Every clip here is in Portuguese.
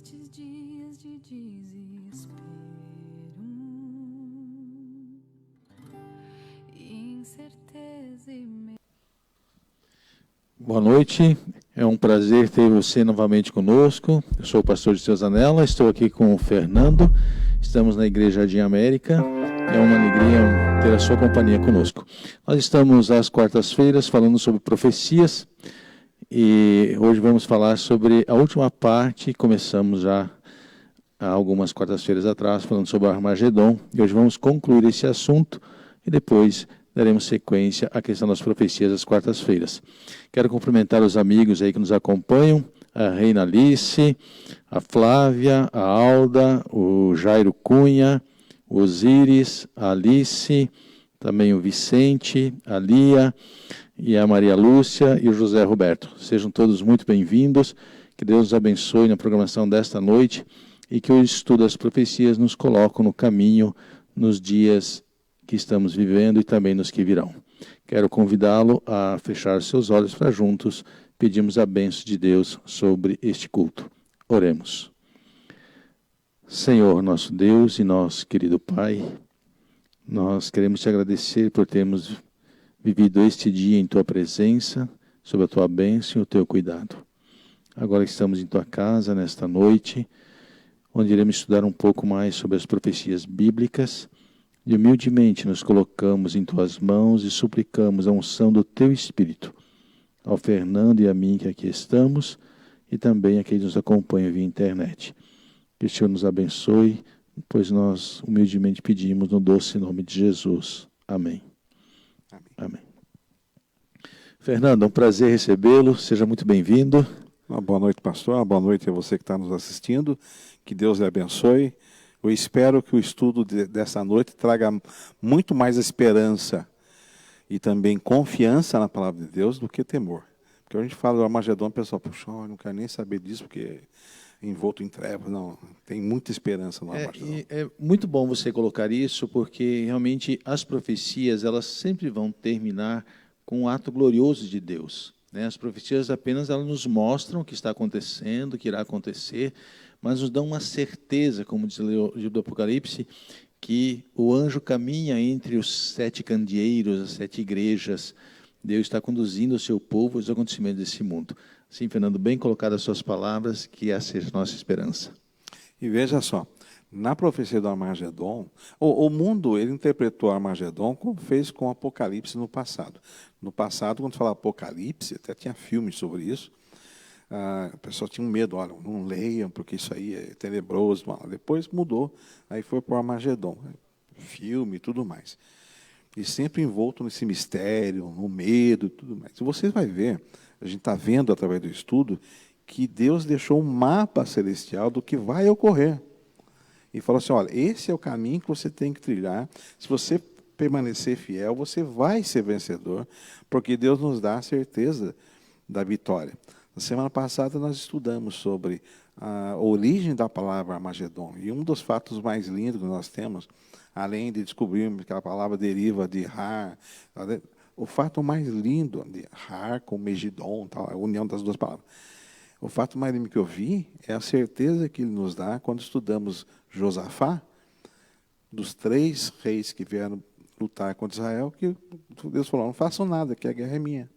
nestes dias de desespero e incerteza e medo. Boa noite, é um prazer ter você novamente conosco. Eu sou o pastor de Zanella, estou aqui com o Fernando, estamos na Igreja Jardim América, é uma alegria ter a sua companhia conosco. Nós estamos às quartas-feiras falando sobre profecias e hoje vamos falar sobre a última parte, começamos já há algumas quartas-feiras atrás falando sobre o Armagedon e hoje vamos concluir esse assunto e depois daremos sequência à questão das profecias das quartas-feiras. Quero cumprimentar os amigos aí que nos acompanham, a Reina Alice, a Flávia, a Alda, o Jairo Cunha, o Osíris, a Alice, também o Vicente, a Lia e a Maria Lúcia e o José Roberto. Sejam todos muito bem-vindos, que Deus os abençoe na programação desta noite e que o estudo das profecias nos coloque no caminho nos dias que estamos vivendo e também nos que virão. Quero convidá-lo a fechar seus olhos para juntos pedirmos a bênção de Deus sobre este culto. Oremos. Senhor, nosso Deus e nosso querido Pai, nós queremos te agradecer por termos vivido este dia em tua presença, sob a tua bênção e o teu cuidado. Agora estamos em tua casa nesta noite, onde iremos estudar um pouco mais sobre as profecias bíblicas. E humildemente nos colocamos em tuas mãos e suplicamos a unção do teu Espírito, ao Fernando e a mim que aqui estamos, e também a quem nos acompanha via internet. Que o Senhor nos abençoe, pois nós humildemente pedimos no doce nome de Jesus. Amém. Amém. Amém. Fernando, é um prazer recebê-lo, seja muito bem-vindo. Uma boa noite, pastor, uma boa noite a você que está nos assistindo, que Deus lhe abençoe. Eu espero que o estudo dessa noite traga muito mais esperança e também confiança na palavra de Deus do que temor. Porque a gente fala do Armagedon, o pessoal, puxa, eu não quero nem saber disso, porque é envolto em trevas. Não, tem muita esperança no Armagedon. É muito bom você colocar isso, porque realmente as profecias, elas sempre vão terminar com um ato glorioso de Deus. Né? As profecias apenas elas nos mostram o que está acontecendo, o que irá acontecer, mas nos dão uma certeza, como diz o livro do Apocalipse, que o anjo caminha entre os 7 candeeiros, as 7 igrejas. Deus está conduzindo o seu povo aos acontecimentos desse mundo. Sim, Fernando, bem colocadas as suas palavras, que essa seja a nossa esperança. E veja só, na profecia do Armagedon, o mundo ele interpretou o Armagedon como fez com o Apocalipse no passado. No passado, quando fala Apocalipse, até tinha filmes sobre isso, a pessoa tinha um medo, olha, não leiam, porque isso aí é tenebroso. Depois mudou, aí foi para o Armagedon, filme e tudo mais. E sempre envolto nesse mistério, no medo e tudo mais. E você vai ver, a gente está vendo através do estudo, que Deus deixou um mapa celestial do que vai ocorrer. E falou assim, olha, esse é o caminho que você tem que trilhar. Se você permanecer fiel, você vai ser vencedor, porque Deus nos dá a certeza da vitória. Na semana passada nós estudamos sobre a origem da palavra Armagedon. E um dos fatos mais lindos que nós temos, além de descobrirmos que a palavra deriva de Har, o fato mais lindo de Har com Megidon, a união das duas palavras. O fato mais lindo que eu vi é a certeza que ele nos dá quando estudamos Josafá, dos 3 reis que vieram lutar contra Israel, que Deus falou, não façam nada, que a guerra é minha.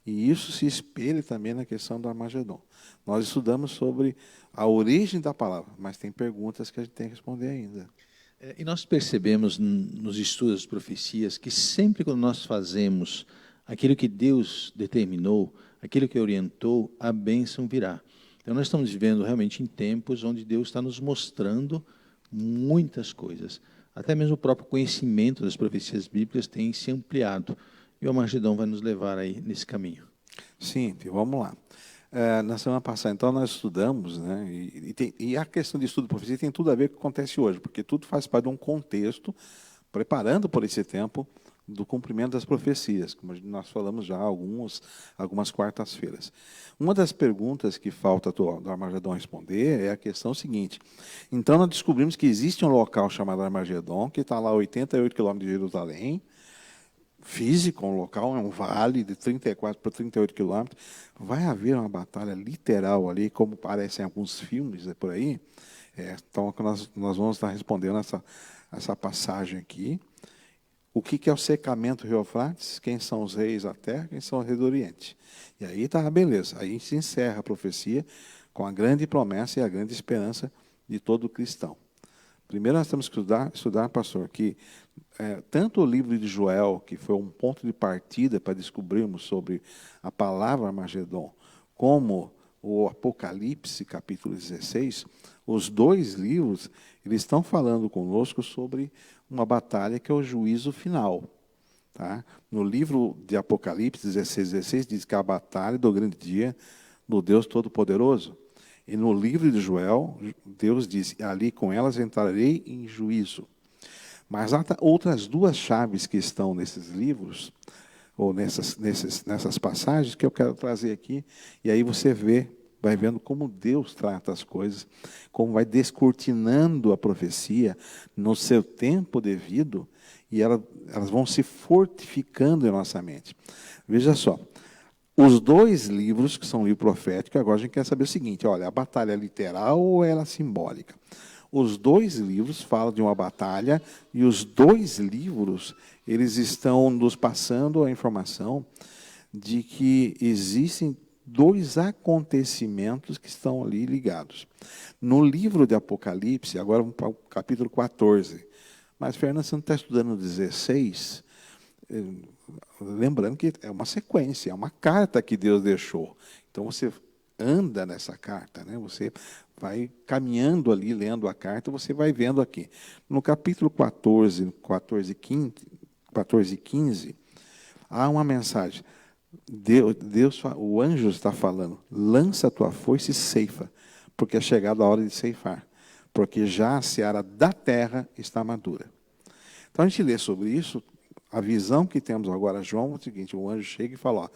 E isso se espelha também na questão do Armagedon. Nós estudamos sobre a origem da palavra, mas tem perguntas que a gente tem que responder ainda. E nós percebemos nos estudos das profecias que sempre quando nós fazemos aquilo que Deus determinou, aquilo que orientou, a bênção virá. Então nós estamos vivendo realmente em tempos onde Deus está nos mostrando muitas coisas. Até mesmo o próprio conhecimento das profecias bíblicas tem se ampliado. E o Armagedon vai nos levar aí nesse caminho. Sim, vamos lá. Na semana passada, então, nós estudamos, né, e a questão de estudo de profecia tem tudo a ver com o que acontece hoje, porque tudo faz parte de um contexto, preparando por esse tempo do cumprimento das profecias, como nós falamos já algumas quartas-feiras. Uma das perguntas que falta do Armagedon responder é a questão seguinte. Então, nós descobrimos que existe um local chamado Armagedon, que está lá a 88 quilômetros de Jerusalém, físico, um local, é um vale de 34 para 38 quilômetros. Vai haver uma batalha literal ali, como parece em alguns filmes por aí. Então, nós vamos estar respondendo essa passagem aqui. O que é o secamento do Rio Eufrates? Quem são os reis da terra? Quem são os reis do Oriente? E aí está, beleza. Aí se encerra a profecia com a grande promessa e a grande esperança de todo cristão. Primeiro nós temos que estudar, pastor, que tanto o livro de Joel, que foi um ponto de partida para descobrirmos sobre a palavra Armagedon, como o Apocalipse, capítulo 16, os dois livros, eles estão falando conosco sobre uma batalha que é o juízo final. Tá? No livro de Apocalipse 16 diz que é a batalha do grande dia do Deus Todo-Poderoso. E no livro de Joel, Deus diz, ali com elas entrarei em juízo. Mas há outras duas chaves que estão nesses livros, ou nessas passagens, que eu quero trazer aqui, e aí você vai vendo como Deus trata as coisas, como vai descortinando a profecia no seu tempo devido, e elas vão se fortificando em nossa mente. Veja só, os dois livros, que são livro profético, agora a gente quer saber o seguinte, olha, a batalha é literal ou ela é simbólica? Os dois livros falam de uma batalha, e os dois livros, eles estão nos passando a informação de que existem dois acontecimentos que estão ali ligados. No livro de Apocalipse, agora vamos para o capítulo 14, mas Fernando, você não está estudando 16? Lembrando que é uma sequência, é uma carta que Deus deixou. Então você anda nessa carta, né? Você vai caminhando ali, lendo a carta, você vai vendo aqui. No capítulo 14 e 15, há uma mensagem. O anjo está falando, lança a tua foice e ceifa, porque é chegada a hora de ceifar, porque já a seara da terra está madura. Então a gente lê sobre isso, a visão que temos agora, João, é o seguinte, o anjo chega e fala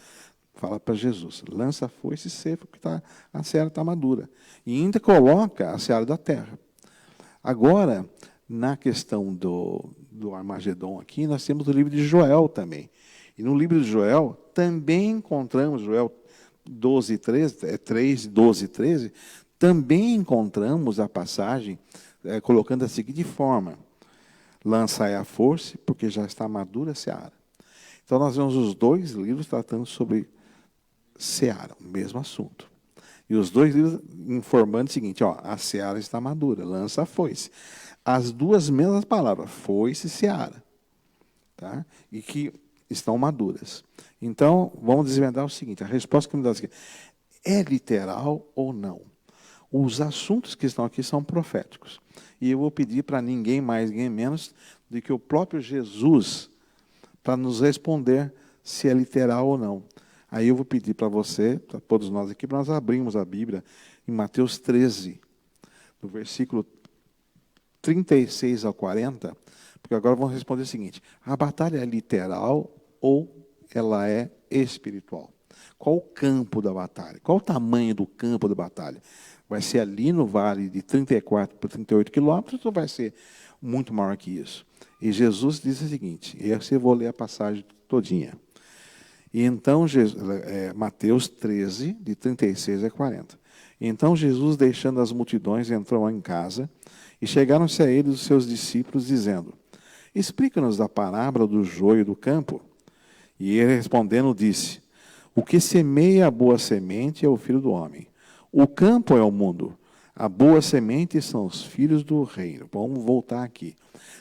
para Jesus, lança a foice e ceifa, porque a seara está madura. E ainda coloca a seara da terra. Agora, na questão do Armagedon aqui, nós temos o livro de Joel também. E no livro de Joel, também encontramos, Joel 12, 13, 3, 12 e 13, também encontramos a passagem colocando da seguinte forma, lançai a força, porque já está madura a seara. Então, nós vemos os dois livros tratando sobre seara, o mesmo assunto. E os dois livros informando o seguinte, a seara está madura, lança a foice. As duas mesmas palavras, foice e seara. Tá? E que estão maduras. Então, vamos desvendar o seguinte, a resposta que me dá é seguinte, é literal ou não? Os assuntos que estão aqui são proféticos. E eu vou pedir para ninguém mais, ninguém menos, do que o próprio Jesus, para nos responder se é literal ou não. Aí eu vou pedir para você, para todos nós aqui, para nós abrirmos a Bíblia em Mateus 13, do versículo 36 ao 40, porque agora vamos responder o seguinte, a batalha é literal ou ela é espiritual? Qual o campo da batalha? Qual o tamanho do campo da batalha? Vai ser ali no vale de 34 para 38 quilômetros ou vai ser muito maior que isso? E Jesus diz o seguinte, e eu vou ler a passagem todinha. E então, Mateus 13, de 36 a 40. Então Jesus, deixando as multidões, entrou em casa, e chegaram-se a ele os seus discípulos, dizendo, explica-nos da parábola do joio do campo. E ele respondendo disse, o que semeia a boa semente é o filho do homem. O campo é o mundo. A boa semente são os filhos do reino. Vamos voltar aqui.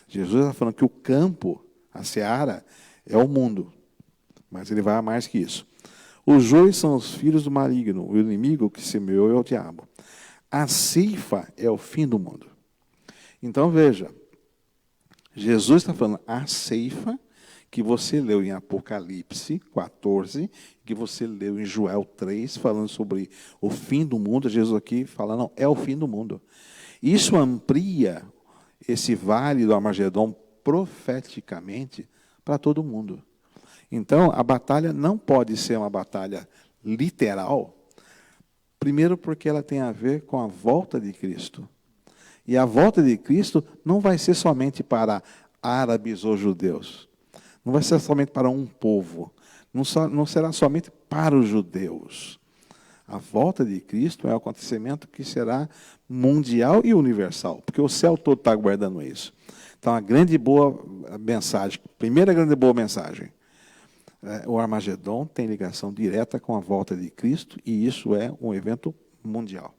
Jesus está falando que o campo, a seara, é o mundo. Mas ele vai a mais que isso. Os joios são os filhos do maligno. O inimigo que semeou é o diabo. A ceifa é o fim do mundo. Então veja, Jesus está falando a ceifa que você leu em Apocalipse 14, que você leu em Joel 3, falando sobre o fim do mundo. Jesus aqui fala, não, é o fim do mundo. Isso amplia esse vale do Armagedon profeticamente para todo mundo. Então, a batalha não pode ser uma batalha literal, primeiro porque ela tem a ver com a volta de Cristo. E a volta de Cristo não vai ser somente para árabes ou judeus. Não vai ser somente para um povo. Não será somente para os judeus. A volta de Cristo é um acontecimento que será mundial e universal, porque o céu todo está aguardando isso. Então, a grande boa mensagem, primeira grande boa mensagem, o Armagedon tem ligação direta com a volta de Cristo, e isso é um evento mundial.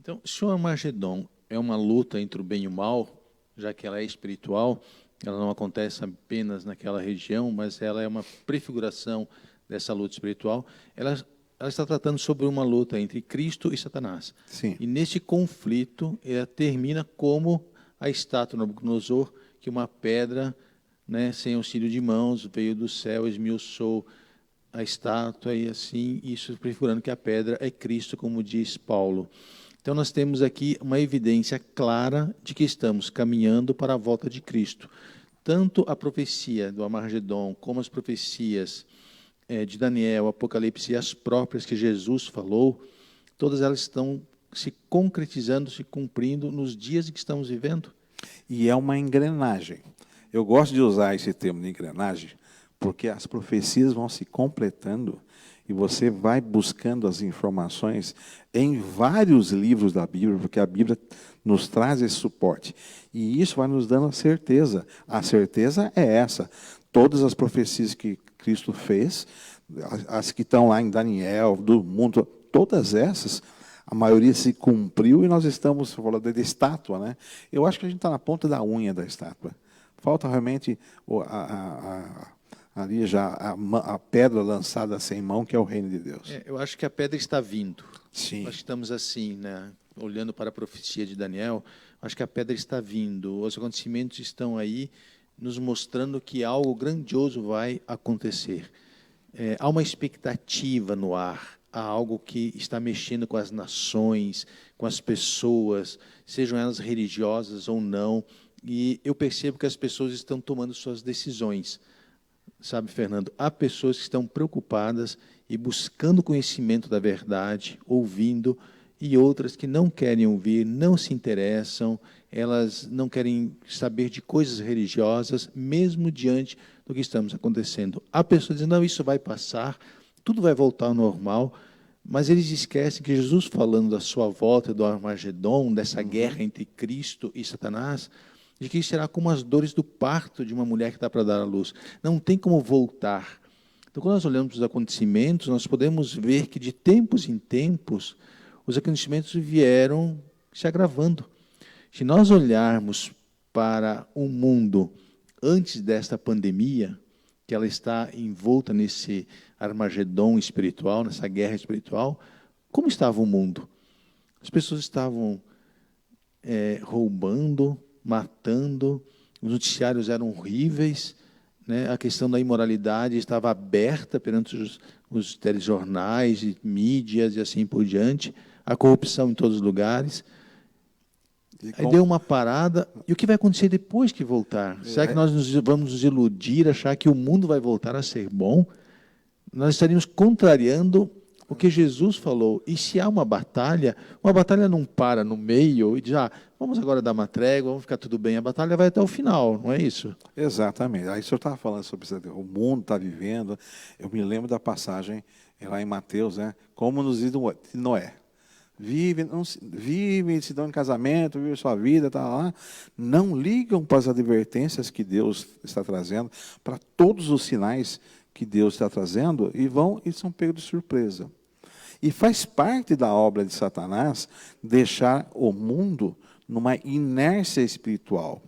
Então, se o Armagedon é uma luta entre o bem e o mal, já que ela é espiritual, ela não acontece apenas naquela região, mas ela é uma prefiguração dessa luta espiritual, ela está tratando sobre uma luta entre Cristo e Satanás. Sim. E nesse conflito, ela termina como a estátua de Nabucodonosor, que uma pedra, né, sem auxílio de mãos, veio do céu, esmiuçou a estátua, e assim, isso prefigurando que a pedra é Cristo, como diz Paulo. Então, nós temos aqui uma evidência clara de que estamos caminhando para a volta de Cristo. Tanto a profecia do Armagedon, como as profecias de Daniel, Apocalipse e as próprias que Jesus falou, todas elas estão se concretizando, se cumprindo nos dias em que estamos vivendo. E é uma engrenagem. Eu gosto de usar esse termo de engrenagem, porque as profecias vão se completando e você vai buscando as informações em vários livros da Bíblia, porque a Bíblia nos traz esse suporte. E isso vai nos dando a certeza. A certeza é essa. Todas as profecias que Cristo fez, as que estão lá em Daniel, do mundo, todas essas, a maioria se cumpriu e nós estamos falando de estátua, né? Eu acho que a gente está na ponta da unha da estátua. Falta realmente ali já a pedra lançada sem mão, que é o reino de Deus. Eu acho que a pedra está vindo. Sim. Nós estamos assim, né, olhando para a profecia de Daniel, acho que a pedra está vindo. Os acontecimentos estão aí, nos mostrando que algo grandioso vai acontecer. Há uma expectativa no ar, há algo que está mexendo com as nações, com as pessoas, sejam elas religiosas ou não, e eu percebo que as pessoas estão tomando suas decisões. Sabe, Fernando, há pessoas que estão preocupadas e buscando conhecimento da verdade, ouvindo, e outras que não querem ouvir, não se interessam, elas não querem saber de coisas religiosas, mesmo diante do que estamos acontecendo. Há pessoas dizendo, não, isso vai passar, tudo vai voltar ao normal, mas eles esquecem que Jesus, falando da sua volta, do Armagedon, dessa guerra entre Cristo e Satanás, de que será como as dores do parto de uma mulher que está para dar à luz. Não tem como voltar. Então, quando nós olhamos para os acontecimentos, nós podemos ver que, de tempos em tempos, os acontecimentos vieram se agravando. Se nós olharmos para o mundo antes desta pandemia, que ela está envolta nesse Armagedon espiritual, nessa guerra espiritual, como estava o mundo? As pessoas estavam roubando, matando, os noticiários eram horríveis, né? A questão da imoralidade estava aberta perante os telejornais e mídias e assim por diante, a corrupção em todos os lugares. Aí deu uma parada, e o que vai acontecer depois que voltar? Será que nós vamos nos iludir, achar que o mundo vai voltar a ser bom? Nós estaríamos contrariando o que Jesus falou. E se há uma batalha não para no meio e diz, vamos agora dar uma trégua, vamos ficar tudo bem. A batalha vai até o final, não é isso? Exatamente. Aí o senhor estava falando sobre isso, o mundo está vivendo. Eu me lembro da passagem lá em Mateus, né? Como nos diz Noé. Vivem, se dão em casamento, vivem sua vida, tá lá. Não ligam para as advertências que Deus está trazendo, para todos os sinais que Deus está trazendo, e são pegos de surpresa. E faz parte da obra de Satanás deixar o mundo numa inércia espiritual.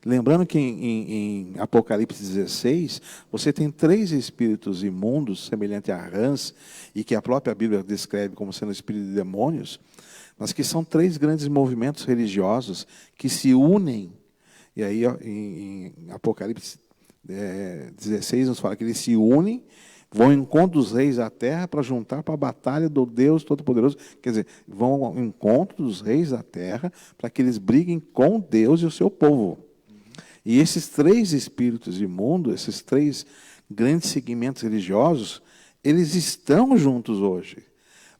Lembrando que em Apocalipse 16, você tem 3 espíritos imundos, semelhante a rãs, e que a própria Bíblia descreve como sendo espíritos de demônios, mas que são 3 grandes movimentos religiosos que se unem. E aí, em Apocalipse 16, nos fala que eles se unem, vão ao encontro dos reis da terra para juntar para a batalha do Deus Todo-Poderoso. Quer dizer, vão ao encontro dos reis da terra para que eles briguem com Deus e o seu povo. E esses 3 espíritos imundos, esses 3 grandes segmentos religiosos, eles estão juntos hoje.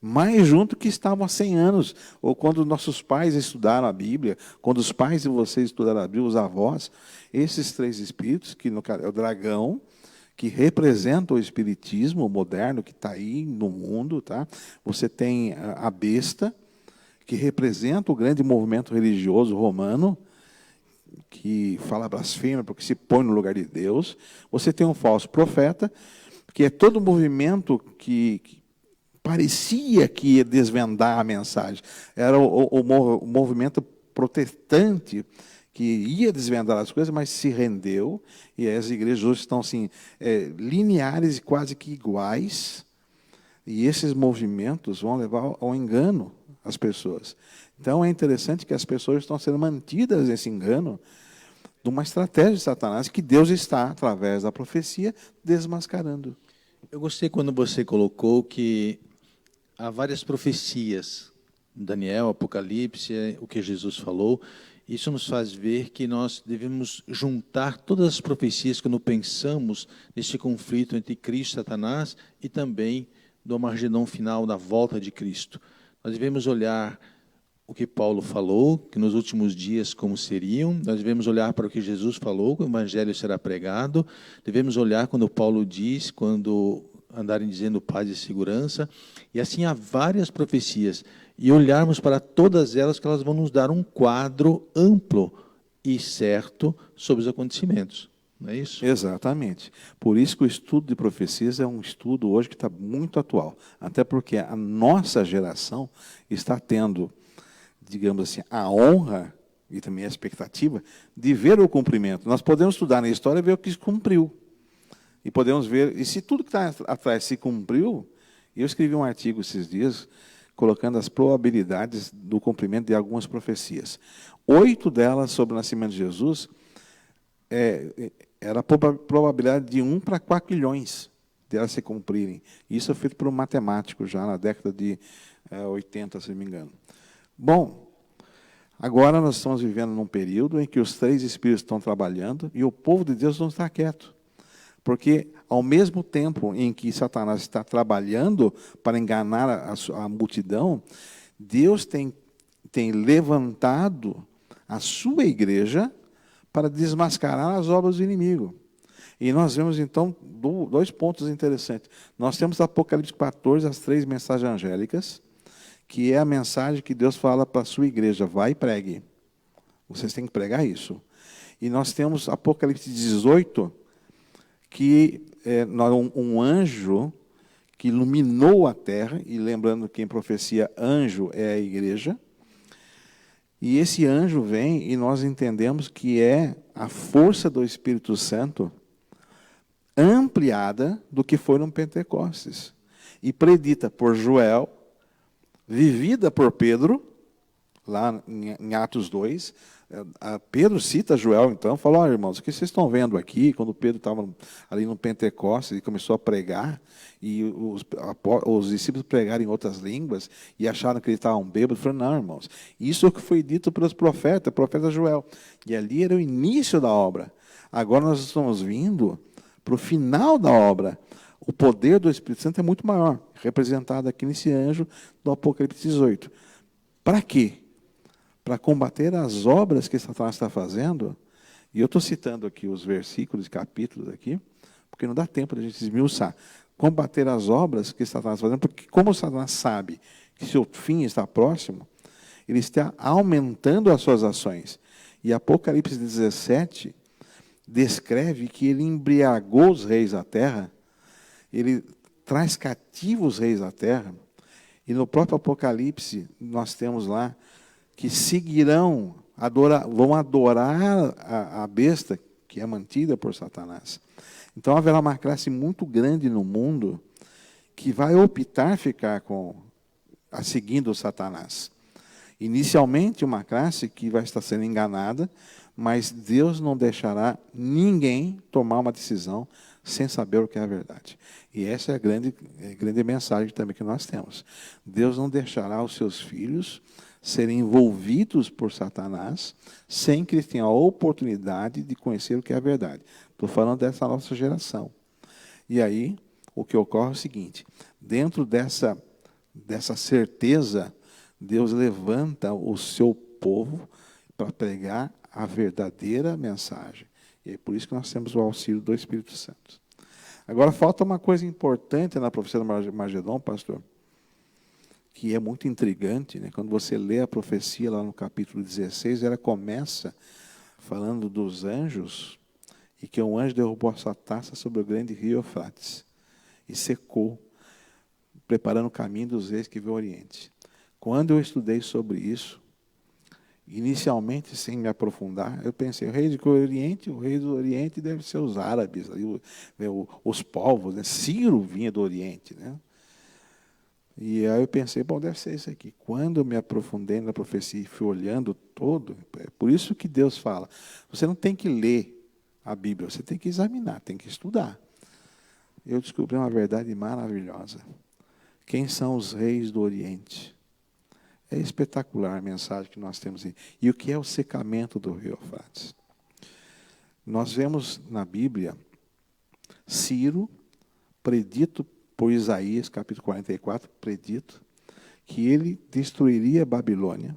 mais junto que estavam há 100 anos, ou quando nossos pais estudaram a Bíblia, quando os pais de vocês estudaram a Bíblia, os avós, esses 3 espíritos, que no caso é o dragão, que representa o espiritismo moderno que está aí no mundo, tá? Você tem a besta, que representa o grande movimento religioso romano, que fala blasfêmia porque se põe no lugar de Deus. Você tem um falso profeta, que é todo movimento que parecia que ia desvendar a mensagem. Era o movimento protestante que ia desvendar as coisas, mas se rendeu, e as igrejas hoje estão assim, lineares e quase que iguais, e esses movimentos vão levar ao engano as pessoas. Então, é interessante que as pessoas estão sendo mantidas nesse engano de uma estratégia de Satanás que Deus está, através da profecia, desmascarando. Eu gostei quando você colocou que há várias profecias, Daniel, Apocalipse, o que Jesus falou. Isso nos faz ver que nós devemos juntar todas as profecias quando pensamos nesse conflito entre Cristo e Satanás e também do Armagedom final, da volta de Cristo. Nós devemos olhar o que Paulo falou, que nos últimos dias como seriam. Nós devemos olhar para o que Jesus falou, que o Evangelho será pregado. Devemos olhar quando Paulo diz, quando andarem dizendo paz e segurança. E assim há várias profecias. E olharmos para todas elas, que elas vão nos dar um quadro amplo e certo sobre os acontecimentos. Não é isso? Exatamente. Por isso que o estudo de profecias é um estudo hoje que está muito atual. Até porque a nossa geração está tendo, digamos assim, a honra e também a expectativa de ver o cumprimento. Nós podemos estudar na história e ver o que se cumpriu. E podemos ver, e se tudo que está atrás se cumpriu, eu escrevi um artigo esses dias colocando as probabilidades do cumprimento de algumas profecias. 8 delas sobre o nascimento de Jesus era a probabilidade de 1 para 4 bilhões de elas se cumprirem. Isso é feito por um matemático já na década de 80, se não me engano. Bom, agora nós estamos vivendo num período em que os 3 espíritos estão trabalhando e o povo de Deus não está quieto. Porque, ao mesmo tempo em que Satanás está trabalhando para enganar a multidão, Deus tem levantado a sua igreja para desmascarar as obras do inimigo. E nós vemos, então, 2 pontos interessantes. Nós temos Apocalipse 14, as 3 mensagens angélicas, que é a mensagem que Deus fala para a sua igreja: vai e pregue. Vocês têm que pregar isso. E nós temos Apocalipse 18, que é um anjo que iluminou a terra, e lembrando que em profecia anjo é a igreja, e esse anjo vem e nós entendemos que é a força do Espírito Santo ampliada do que foi no Pentecostes, e predita por Joel, vivida por Pedro, lá em Atos 2, Pedro cita Joel, então, fala: olha, irmãos, o que vocês estão vendo aqui, quando Pedro estava ali no Pentecostes e começou a pregar, e os discípulos pregaram em outras línguas, e acharam que ele estava bêbado, falaram: não, irmãos, isso é o que foi dito pelos profetas, o profeta Joel. E ali era o início da obra. Agora nós estamos vindo para o final da obra. O poder do Espírito Santo é muito maior, representado aqui nesse anjo do Apocalipse 18. Para quê? Para combater as obras que Satanás está fazendo. E eu estou citando aqui os versículos e capítulos aqui, porque não dá tempo de a gente esmiuçar. Combater as obras que Satanás está fazendo, porque como Satanás sabe que seu fim está próximo, ele está aumentando as suas ações. E Apocalipse 17 descreve que ele embriagou os reis da terra, ele traz cativos os reis da terra, e no próprio Apocalipse nós temos lá que seguirão, vão adorar a besta que é mantida por Satanás. Então haverá uma classe muito grande no mundo que vai optar ficar seguindo Satanás. Inicialmente uma classe que vai estar sendo enganada, mas Deus não deixará ninguém tomar uma decisão sem saber o que é a verdade. E essa é a grande mensagem também que nós temos. Deus não deixará os seus filhos serem envolvidos por Satanás sem que eles tenham a oportunidade de conhecer o que é a verdade. Estou falando dessa nossa geração. E aí, o que ocorre é o seguinte: dentro dessa dessa certeza, Deus levanta o seu povo para pregar a verdadeira mensagem. E é por isso que nós temos o auxílio do Espírito Santo. Agora, falta uma coisa importante na profecia do Armagedon, pastor, que é muito intrigante, né? Quando você lê a profecia lá no capítulo 16, ela começa falando dos anjos, e que um anjo derrubou a sua taça sobre o grande rio Eufrates, e secou, preparando o caminho dos reis que vê o Oriente. Quando eu estudei sobre isso, inicialmente, sem me aprofundar, eu pensei, o rei do Oriente deve ser os árabes, os povos, né? Ciro vinha do Oriente, né? E aí eu pensei, bom, deve ser isso aqui. Quando eu me aprofundei na profecia e fui olhando todo, é por isso que Deus fala, você não tem que ler a Bíblia, você tem que examinar, tem que estudar. Eu descobri uma verdade maravilhosa. Quem são os reis do Oriente? É espetacular a mensagem que nós temos aí. E o que é o secamento do rio Eufrates? Nós vemos na Bíblia Ciro, predito por Isaías, capítulo 44, predito, que ele destruiria a Babilônia.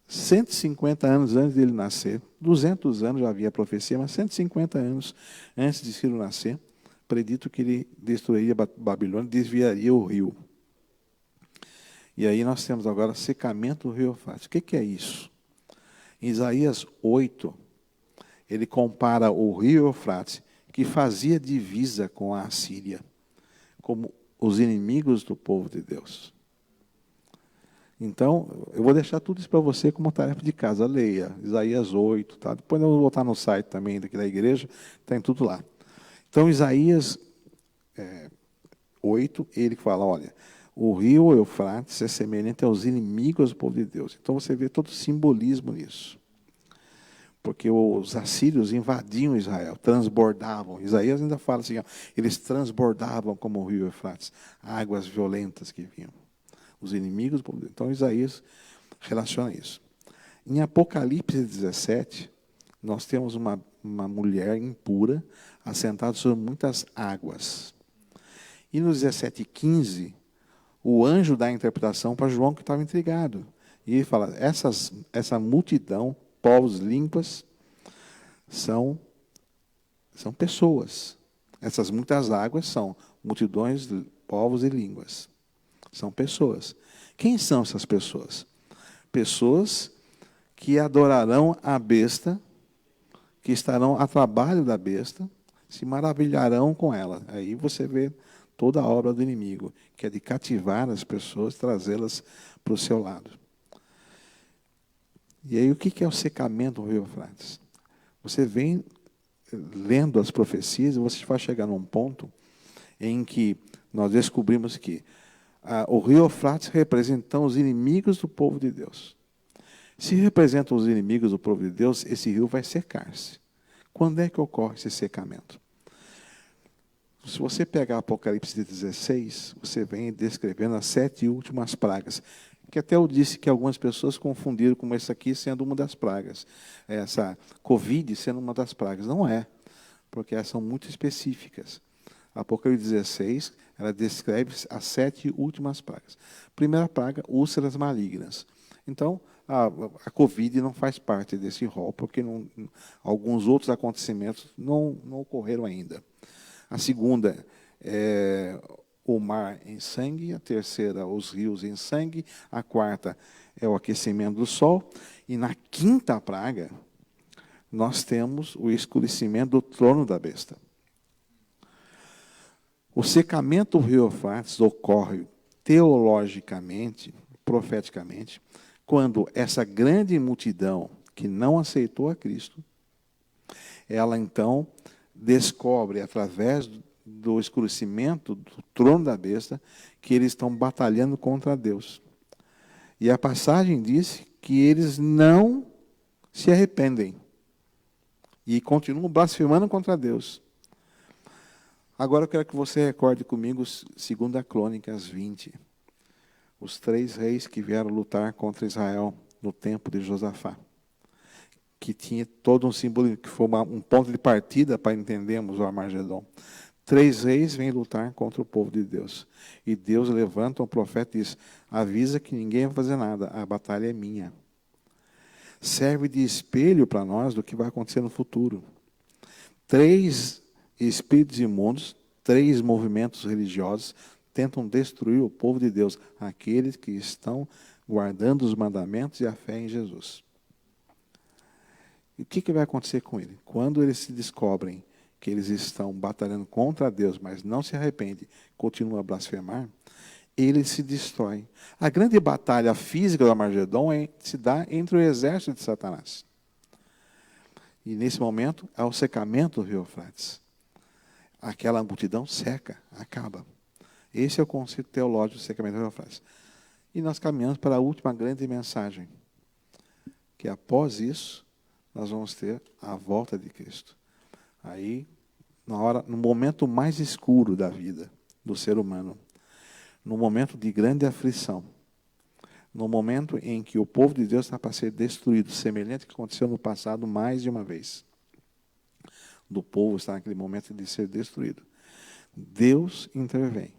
150 anos antes dele nascer, 200 anos já havia a profecia, mas 150 anos antes de Ciro nascer, predito que ele destruiria a Babilônia, desviaria o rio. E aí nós temos agora secamento do rio Eufrates. O que é isso? Em Isaías 8, ele compara o rio Eufrates, que fazia divisa com a Assíria, como os inimigos do povo de Deus. Então, eu vou deixar tudo isso para você como tarefa de casa. Leia, Isaías 8, tá? Depois eu vou botar no site também daqui da igreja, tem tudo lá. Então, Isaías 8, ele fala, olha, o rio Eufrates é semelhante aos inimigos do povo de Deus. Então, você vê todo o simbolismo nisso. Porque os assírios invadiam Israel, transbordavam. Isaías ainda fala assim, ó, eles transbordavam como o rio Eufrates, águas violentas que vinham. Os inimigos do povo de Deus. Então, Isaías relaciona isso. Em Apocalipse 17, nós temos uma mulher impura, assentada sobre muitas águas. E no 17:15, o anjo dá a interpretação para João, que estava intrigado. E ele fala, essa multidão, povos, línguas, são pessoas. Essas muitas águas são multidões, povos e línguas. São pessoas. Quem são essas pessoas? Pessoas que adorarão a besta, que estarão a trabalho da besta, se maravilharão com ela. Aí você vê toda a obra do inimigo, que é de cativar as pessoas, trazê-las para o seu lado. E aí o que é o secamento do rio Eufrates? Você vem lendo as profecias e você vai chegar num ponto em que nós descobrimos que o rio Eufrates representa os inimigos do povo de Deus. Se representam os inimigos do povo de Deus, esse rio vai secar-se. Quando é que ocorre esse secamento? Se você pegar Apocalipse 16, você vem descrevendo as 7 últimas pragas. Que até eu disse que algumas pessoas confundiram com essa aqui sendo uma das pragas. Essa Covid sendo uma das pragas. Não é, porque elas são muito específicas. Apocalipse 16, ela descreve as 7 últimas pragas. Primeira praga, úlceras malignas. Então, a Covid não faz parte desse rol, porque alguns outros acontecimentos não ocorreram ainda. A segunda é o mar em sangue, a terceira, os rios em sangue, a quarta é o aquecimento do sol, e na quinta praga, nós temos o escurecimento do trono da besta. O secamento do rio Eufrates ocorre teologicamente, profeticamente, quando essa grande multidão que não aceitou a Cristo, ela então descobre, através do escurecimento do trono da besta, que eles estão batalhando contra Deus. E a passagem diz que eles não se arrependem e continuam blasfemando contra Deus. Agora eu quero que você recorde comigo 2 Crônicas 20. Os 3 reis que vieram lutar contra Israel no tempo de Josafá. Que tinha todo um símbolo, que foi um ponto de partida para entendermos o Armagedon. 3 reis vêm lutar contra o povo de Deus. E Deus levanta um profeta e diz: avisa que ninguém vai fazer nada, a batalha é minha. Serve de espelho para nós do que vai acontecer no futuro. 3 espíritos imundos, 3 movimentos religiosos tentam destruir o povo de Deus, aqueles que estão guardando os mandamentos e a fé em Jesus. E o que vai acontecer com ele? Quando eles se descobrem que eles estão batalhando contra Deus, mas não se arrependem, continuam a blasfemar, eles se destroem. A grande batalha física do Armagedon se dá entre o exército de Satanás. E nesse momento há o secamento do rio Eufrates. Aquela multidão seca, acaba. Esse é o conceito teológico do secamento do rio Eufrates. E nós caminhamos para a última grande mensagem, que após isso, nós vamos ter a volta de Cristo. Aí, no momento mais escuro da vida do ser humano, no momento de grande aflição, no momento em que o povo de Deus está para ser destruído, semelhante ao que aconteceu no passado mais de uma vez, do povo estar naquele momento de ser destruído, Deus intervém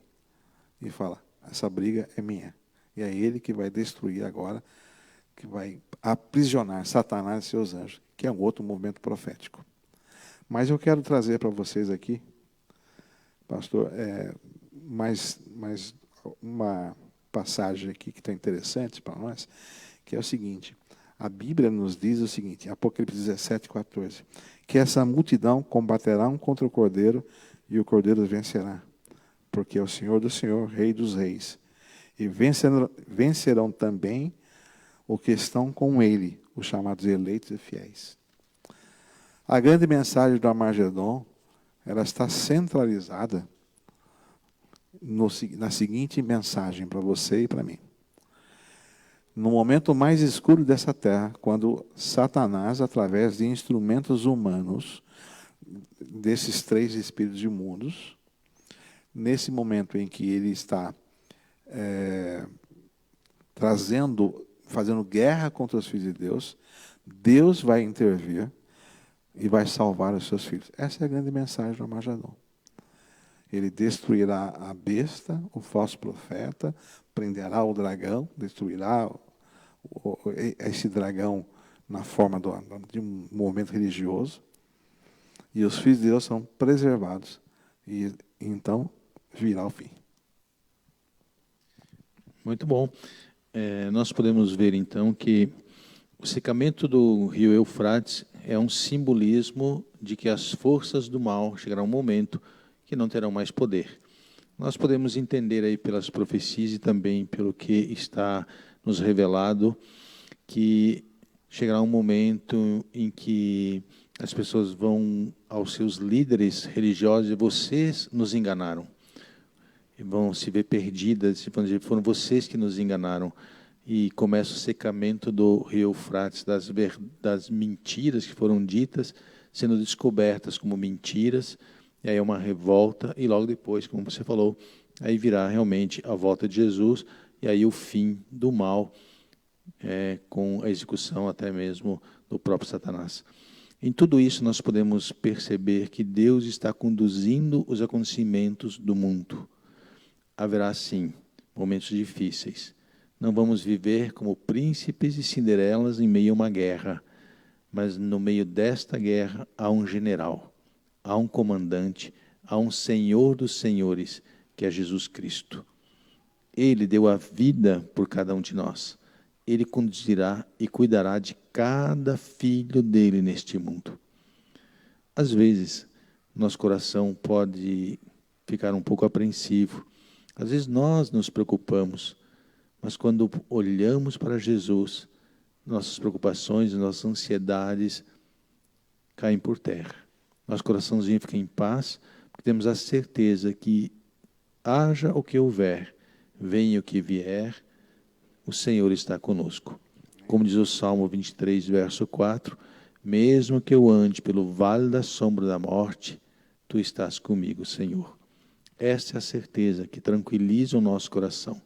e fala: essa briga é minha. E é Ele que vai destruir agora, que vai aprisionar Satanás e seus anjos, que é um outro movimento profético. Mas eu quero trazer para vocês aqui, pastor, mais uma passagem aqui que está interessante para nós, que é o seguinte: a Bíblia nos diz o seguinte, Apocalipse 17:14, que essa multidão combaterá um contra o Cordeiro e o Cordeiro vencerá, porque é o Senhor do Senhor, Rei dos Reis. E vencerão também os que estão com ele, os chamados eleitos e fiéis. A grande mensagem do Armagedon, ela está centralizada na seguinte mensagem para você e para mim. No momento mais escuro dessa terra, quando Satanás, através de instrumentos humanos, desses 3 espíritos imundos, nesse momento em que ele está fazendo guerra contra os filhos de Deus, Deus vai intervir e vai salvar os seus filhos. Essa é a grande mensagem do Armagedon. Ele destruirá a besta, o falso profeta, prenderá o dragão, destruirá esse dragão na forma de um movimento religioso, e os filhos de Deus são preservados, e então virá o fim. Muito bom. Nós podemos ver, então, que o secamento do rio Eufrates é um simbolismo de que as forças do mal chegará um momento que não terão mais poder. Nós podemos entender aí pelas profecias e também pelo que está nos revelado que chegará um momento em que as pessoas vão aos seus líderes religiosos e vocês nos enganaram. E vão se ver perdidas, vão dizer, foram vocês que nos enganaram. E começa o secamento do rio Eufrates, das mentiras que foram ditas, sendo descobertas como mentiras, e aí é uma revolta, e logo depois, como você falou, aí virá realmente a volta de Jesus, e aí o fim do mal, com a execução até mesmo do próprio Satanás. Em tudo isso nós podemos perceber que Deus está conduzindo os acontecimentos do mundo. Haverá sim momentos difíceis. Não vamos viver como príncipes e cinderelas em meio a uma guerra, mas no meio desta guerra há um general, há um comandante, há um Senhor dos senhores, que é Jesus Cristo. Ele deu a vida por cada um de nós. Ele conduzirá e cuidará de cada filho dele neste mundo. Às vezes, nosso coração pode ficar um pouco apreensivo. Às vezes nós nos preocupamos, mas quando olhamos para Jesus, nossas preocupações, nossas ansiedades caem por terra. Nosso coraçãozinho fica em paz, porque temos a certeza que haja o que houver, venha o que vier, o Senhor está conosco. Como diz o Salmo 23, verso 4, mesmo que eu ande pelo vale da sombra da morte, tu estás comigo, Senhor. Esta é a certeza que tranquiliza o nosso coração.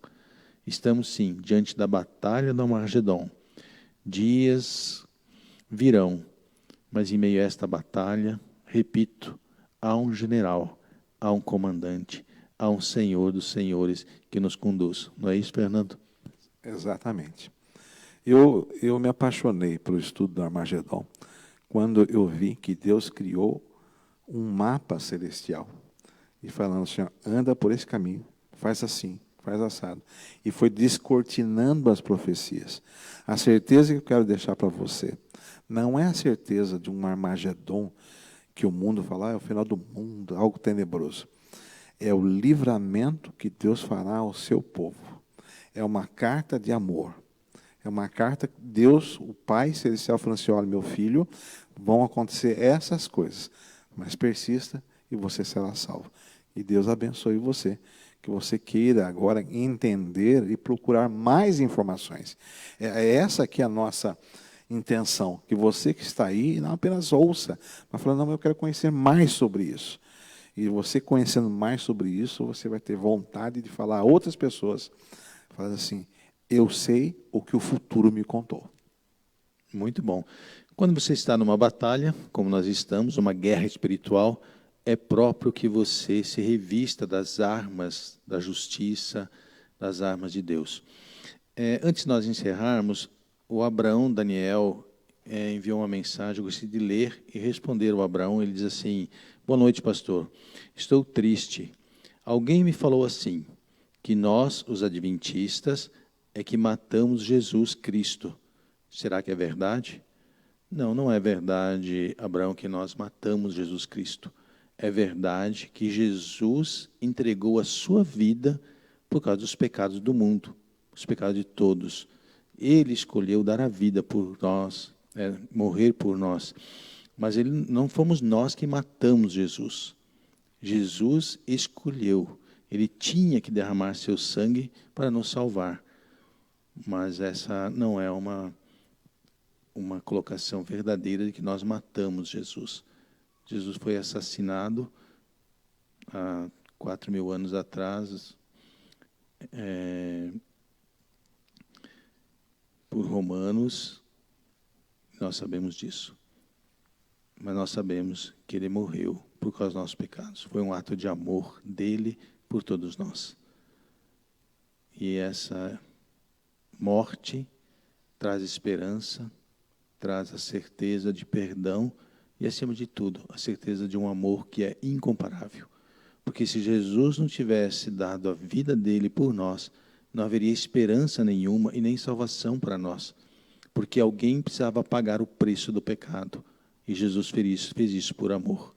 Estamos, sim, diante da batalha do Armagedon. Dias virão, mas em meio a esta batalha, repito, há um general, há um comandante, há um Senhor dos senhores que nos conduz. Não é isso, Fernando? Exatamente. Eu me apaixonei pelo estudo do Armagedon quando eu vi que Deus criou um mapa celestial. E falando assim, ó, anda por esse caminho, faz assim, faz assado. E foi descortinando as profecias. A certeza que eu quero deixar para você não é a certeza de um Armagedon que o mundo fala, é o final do mundo, algo tenebroso. É o livramento que Deus fará ao seu povo. É uma carta de amor. É uma carta que Deus, o Pai Celestial, falando assim, olha, meu filho, vão acontecer essas coisas, mas persista e você será salvo. E Deus abençoe você, que você queira agora entender e procurar mais informações. É essa aqui a nossa intenção, que você que está aí não apenas ouça, mas falando, não, eu quero conhecer mais sobre isso. E você conhecendo mais sobre isso, você vai ter vontade de falar a outras pessoas, falando assim, eu sei o que o futuro me contou. Muito bom. Quando você está numa batalha, como nós estamos, uma guerra espiritual, é próprio que você se revista das armas da justiça, das armas de Deus. Antes de nós encerrarmos, o Abraão Daniel enviou uma mensagem, eu gostaria de ler e responder ao Abraão. Ele diz assim, boa noite, pastor. Estou triste. Alguém me falou assim, que nós, os adventistas, é que matamos Jesus Cristo. Será que é verdade? Não, não é verdade, Abraão, que nós matamos Jesus Cristo. É verdade que Jesus entregou a sua vida por causa dos pecados do mundo, os pecados de todos. Ele escolheu dar a vida por nós, morrer por nós. Mas não fomos nós que matamos Jesus. Jesus escolheu. Ele tinha que derramar seu sangue para nos salvar. Mas essa não é uma colocação verdadeira de que nós matamos Jesus. Jesus foi assassinado há 4.000 anos atrás por romanos. Nós sabemos disso. Mas nós sabemos que ele morreu por causa dos nossos pecados. Foi um ato de amor dele por todos nós. E essa morte traz esperança, traz a certeza de perdão e, acima de tudo, a certeza de um amor que é incomparável. Porque se Jesus não tivesse dado a vida dele por nós, não haveria esperança nenhuma e nem salvação para nós. Porque alguém precisava pagar o preço do pecado. E Jesus fez isso por amor.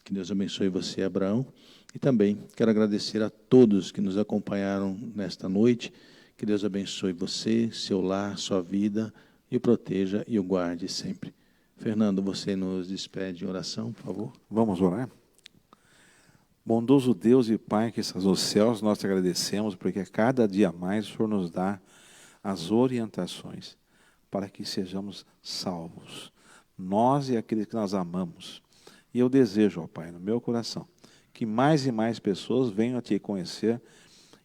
Que Deus abençoe você, Abraão. E também quero agradecer a todos que nos acompanharam nesta noite. Que Deus abençoe você, seu lar, sua vida, e o proteja e o guarde sempre. Fernando, você nos despede em oração, por favor. Vamos orar? Bondoso Deus e Pai que estás nos céus, nós te agradecemos porque a cada dia mais o Senhor nos dá as orientações para que sejamos salvos. Nós e aqueles que nós amamos. E eu desejo, ó Pai, no meu coração, que mais e mais pessoas venham a te conhecer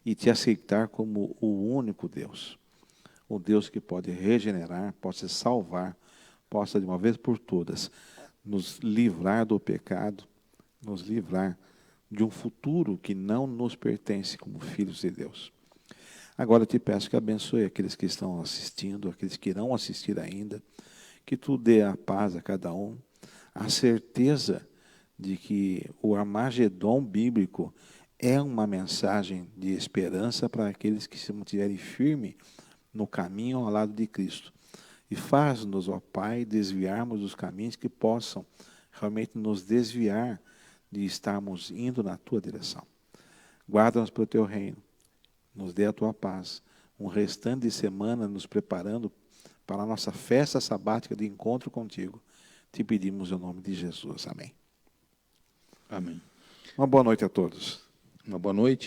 e te aceitar como o único Deus. O Deus que pode regenerar, pode salvar, possa de uma vez por todas nos livrar do pecado, nos livrar de um futuro que não nos pertence como filhos de Deus. Agora eu te peço que abençoe aqueles que estão assistindo, aqueles que irão assistir ainda, que tu dê a paz a cada um, a certeza de que o Armagedon bíblico é uma mensagem de esperança para aqueles que se mantiverem firmes no caminho ao lado de Cristo. E faz-nos, ó Pai, desviarmos dos caminhos que possam realmente nos desviar de estarmos indo na Tua direção. Guarda-nos para o Teu reino, nos dê a Tua paz, um restante de semana nos preparando para a nossa festa sabática de encontro contigo. Te pedimos em nome de Jesus. Amém. Amém. Uma boa noite a todos. Uma boa noite.